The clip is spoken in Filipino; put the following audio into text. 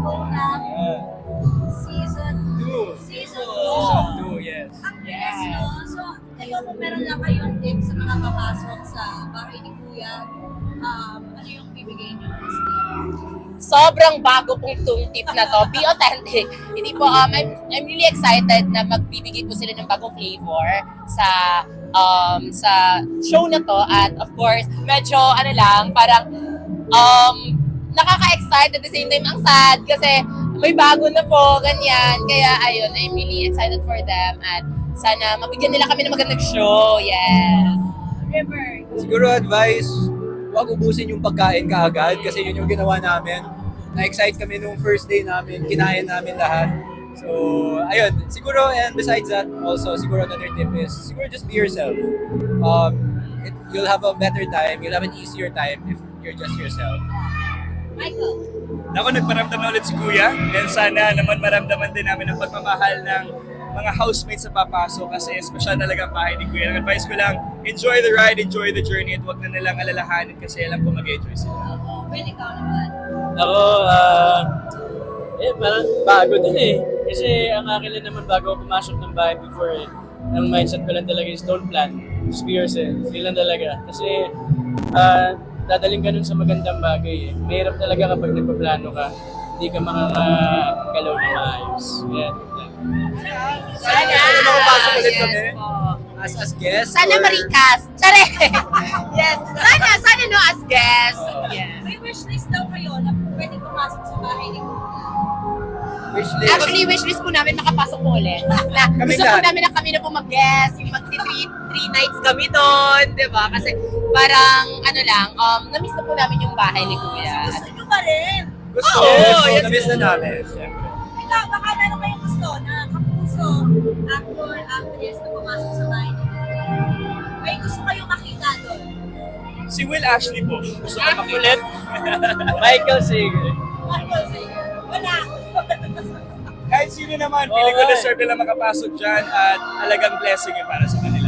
Conam Season 2. Season 2, yes. Ang bilis, no? So, kayo kung meron lang kayong tips sa mga papasok sa bahay ni Kuya, ano yung bibigay niyo? Sobrang bago pong itong tip na to. Be authentic. Hindi po, I'm really excited na magbibigay po sila ng bagong flavor sa show na to. At of course, medyo parang nakaka-excite at the same time ang sad kasi may bago na po, ganyan. Kaya ayun, I'm really excited for them at sana mabigyan nila kami ng magandang show. Yes. River. Siguro advice, huwag ubusin yung pagkain kaagad kasi yun yung ginawa namin. Na-excite kami nung first day namin, kinain namin lahat. So, ayun, siguro, and besides that, also, siguro another tip is, siguro just be yourself. You'll have a better time, you'll have an easier time if you're just yourself. Michael. Ako, nagparamdam na ulit si Kuya. And sana naman maramdaman din namin ang pagmamahal ng mga housemates sa papasok kasi special talaga ang bahay ni Kuya. Ang advice ko lang, enjoy the ride, enjoy the journey at huwag na nilang alalahanin kasi alam ko mag-enjoy sila. Well, ikaw naman. Ako, parang bago din eh. Kasi ang akin lang naman bago ako pumasok ng bahay before ang mindset ko lang talaga is don't plan. Just be yourself. Yun lang talaga. Kasi dadaling ka nun sa magandang bagay eh. Mahirap talaga kapag nagpaplano ka. Hindi ka makakagalaw na maayos. Yan. Sana. Makapasok ulit Yes kami? po. As guest? Sana or- marikas. Tsare! Yes. Sana no as guest. Yes. May wishlist daw kayo na pwedeng pumasok sa bahay ni Kuya. Wishlist. Actually, wishlist po namin makapasok po ulit. Na, Kami gusto po lahat. namin na kami na po mag-guest, yung three nights kami doon, di ba? Kasi parang, na-miss na po namin yung bahay ni Kuya. Gusto nyo ba rin? Gusto, Oo, yes, na-miss na namin. Siyempre. Ikaw, baka meron kayong gusto na kapuso, actor, actress na pumasok sa bahay ni Kuya. May gusto kayong makita doon. Si Will Ashley po. Gusto ko makulit. Ulit, Michael Sager. Michael, sige. Wala. Kahit sino naman, feeling ko deserve nila makapasok dyan at alagang blessing yun para sa kanila.